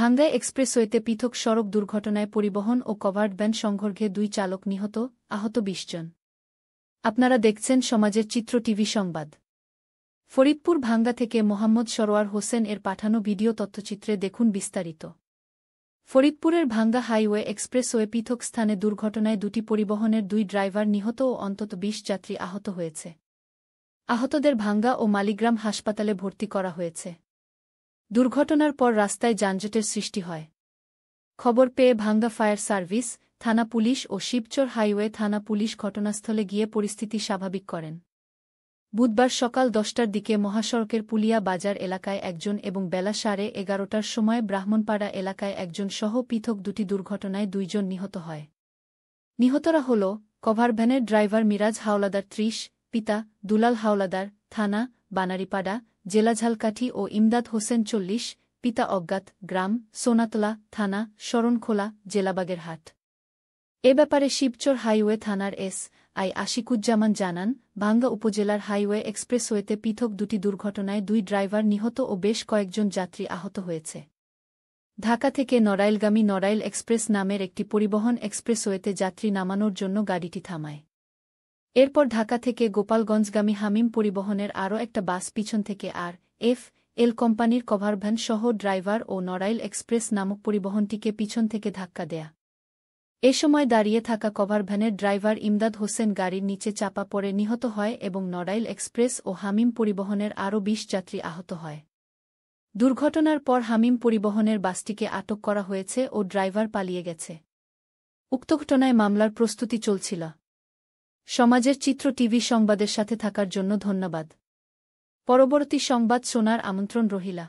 ভাঙ্গায় এক্সপ্রেসওয়েতে পৃথক সড়ক দুর্ঘটনায় পরিবহন ও কভার্ড ভ্যান সংঘর্ষে ২ চালক নিহত, আহত ২০ জন। আপনারা দেখছেন সমাজের চিত্র টিভি সংবাদ। ফরিদপুর ভাঙ্গা থেকে মোহাম্মদ সরোয়ার হোসেন এর পাঠানো ভিডিও তথ্যচিত্রে দেখুন বিস্তারিত। ফরিদপুরের ভাঙ্গা হাইওয়ে এক্সপ্রেসওয়ে পৃথক স্থানে দুর্ঘটনায় দুটি পরিবহনের ২ ড্রাইভার নিহত ও অন্তত ২০ যাত্রী আহত হয়েছে। আহতদের ভাঙ্গা ও মালিগ্রাম হাসপাতালে ভর্তি করা হয়েছে। দুর্ঘটনার পর রাস্তায় যানজটের সৃষ্টি হয়। খবর পেয়ে ভাঙ্গা ফায়ার সার্ভিস, থানা পুলিশ ও শিবচর হাইওয়ে থানা পুলিশ ঘটনাস্থলে গিয়ে পরিস্থিতি স্বাভাবিক করেন। বুধবার সকাল ১০টার দিকে মহাসড়কের পুলিয়া বাজার এলাকায় একজন এবং বেলা 11:30টার সময় ব্রাহ্মণপাড়া এলাকায় একজন সহ পৃথক দুটি দুর্ঘটনায় ২ জন নিহত হয়। নিহতরা হল কভারভ্যানের ড্রাইভার মিরাজ হাওলাদার ৩০, পিতা দুলাল হাওলাদার, থানা বানারীপাড়া, জেলা ঝালকাঠি ও ইমদাদ হোসেন ৪০, পিতা অজ্ঞাত, গ্রাম সোনাতলা, থানা শরণখোলা, জেলা বাগেরহাট। এ ব্যাপারে শিবচর হাইওয়ে থানার এস.আই. আশিকুজ্জামান জানান, ভাঙ্গা উপজেলার হাইওয়ে এক্সপ্রেসওয়েতে পৃথক দুটি দুর্ঘটনায় ২ ড্রাইভার নিহত ও বেশ কয়েকজন যাত্রী আহত হয়েছে। ঢাকা থেকে নড়াইলগামী নড়াইল এক্সপ্রেস নামের একটি পরিবহন এক্সপ্রেসওয়েতে যাত্রী নামানোর জন্য গাড়িটি থামায়। এরপর ঢাকা থেকে গোপালগঞ্জগামী হামিম পরিবহনের আরও একটা বাস পিছন থেকে আর.এফ.এল কোম্পানির কভারভ্যান সহ ড্রাইভার ও নড়াইল এক্সপ্রেস নামক পরিবহনটিকে পিছন থেকে ধাক্কা দেয়া। এ সময় দাঁড়িয়ে থাকা কভারভ্যানের ড্রাইভার ইমদাদ হোসেন গাড়ির নিচে চাপা পড়ে নিহত হয় এবং নড়াইল এক্সপ্রেস ও হামিম পরিবহনের আরও ২০ যাত্রী আহত হয়। দুর্ঘটনার পর হামিম পরিবহনের বাসটিকে আটক করা হয়েছে ও ড্রাইভার পালিয়ে গেছে। উক্ত ঘটনায় মামলার প্রস্তুতি চলছিল। সমাজের চিত্র টিভি সংবাদের সাথে থাকার জন্য ধন্যবাদ। পরবর্তী সংবাদ শোনার আমন্ত্রণ রহিলা।